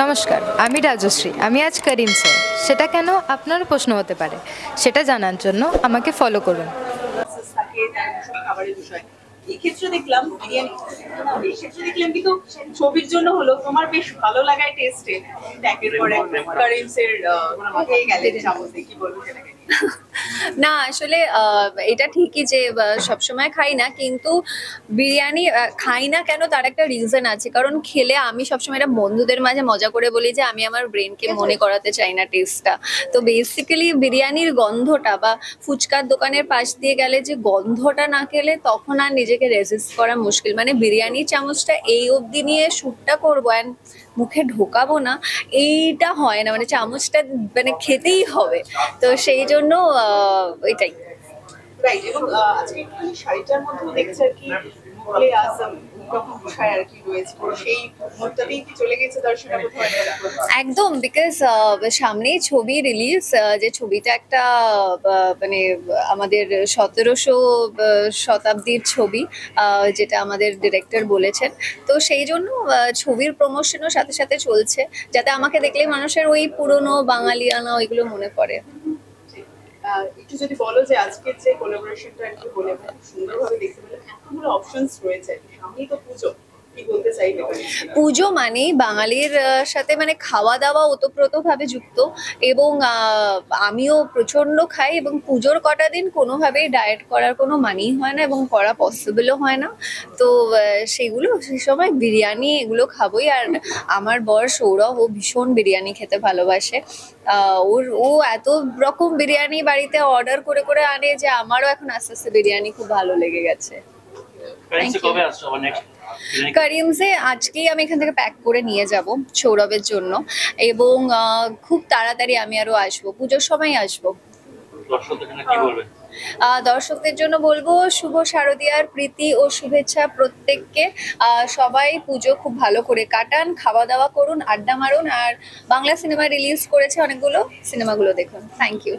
নমস্কার, আমি রাজশ্রী। আমি আজ করিম স্যার। সেটা কেন আপনারও প্রশ্ন হতে পারে, সেটা জানার জন্য আমাকে ফলো করুন। খাবারের বিষয় এই ক্ষেত্রে দেখলাম বিরিয়ানি, এই ক্ষেত্রে দেখলাম কিন্তু ছবির জন্য হলো তোমার বেশ ভালো লাগায় টেস্টে একের পর এক কারিমসের হয়ে গেলেন চামচ দিয়ে, কি বলবো সেটাকে নিয়ে? না আসলে এটা ঠিকই যে সবসময় খাই না, কিন্তু বিরিয়ানি খাই না কেন তার একটা রিজন আছে। কারণ খেলে আমি সবসময় এটা বন্ধুদের মাঝে মজা করে বলি যে আমি আমার ব্রেনকে মনে করাতে চাই না টেস্টটা। তো বেসিক্যালি বিরিয়ানির গন্ধটা বা ফুচকার দোকানের পাশ দিয়ে গেলে যে গন্ধটা না খেলে তখন আর নিজেকে রেজিস্ট করা মুশকিল। মানে বিরিয়ানির চামচটা এই অবধি নিয়ে শ্যুটটা করবো অ্যান্ড মুখে ঢোকাবো না, এইটা হয় না। মানে চামচটা মানে খেতেই হবে। তো সেই জন্য এটাই। রাইট। এবং আজকে একটু শাড়িটার মধ্যেও দেখছি আর কি মুঘলে আজম রকম বিষয় আর কি রয়েছে, তো সেই মুহূর্তটাই কি চলে গেছে দর্শকরা কোথাও একটা? একদম, বিকজ সামনেই ছবি রিলিজ, যে ছবিটা একটা মানে আমাদের 1700 শতাব্দীর ছবি, যেটা আমাদের ডিরেক্টর বলেছেন। তো সেই জন্য ছবির প্রমোশনও সাথে সাথে চলছে, যাতে আমাকে দেখলেই মানুষের ওই পুরনো বাঙালিয়ানা ওইগুলো মনে পড়ে। একটু যদি বলো যে আজকের যে কোলাবোরেশনটা একটু বলে খুব সুন্দরভাবে দেখতে পেলাম, এতগুলো অপশনস রয়েছে, সামনেই তো পুজো, কি বলতে চাইবে? পুজো মানেই বাঙালির সাথে মানে খাওয়া দাওয়া ওতপ্রোতভাবে যুক্ত। এবং আমিও প্রচণ্ড খাই, এবং পুজোর কটা দিন কোনোভাবেই ডায়েট করার কোনো মানেই হয় না এবং করা পসিবলও হয় না। তো সেগুলো সেই সময় বিরিয়ানি এগুলো খাবোই। আর আমার বর সৌরভ, ও ভীষণ বিরিয়ানি খেতে ভালোবাসে। ও এত রকম বিরিয়ানি বাড়িতে অর্ডার করে করে আনে যে আমারও এখন আস্তে আস্তে বিরিয়ানি খুব ভালো লেগে গেছে। করিমসে আজকেই আমি এখান থেকে প্যাক করে নিয়ে যাব সৌরভের জন্য, এবং খুব তাড়াতাড়ি আমি আরো আসবো, পুজোর সময় আসবো। দর্শকদের জন্য বলবো শুভ শারদীয়ার প্রীতি ও শুভেচ্ছা প্রত্যেককে। সবাই পুজো খুব ভালো করে কাটান, খাওয়া দাওয়া করুন, আড্ডা মারুন, আর বাংলা সিনেমা রিলিজ করেছে অনেকগুলো, সিনেমাগুলো দেখুন। Thank you.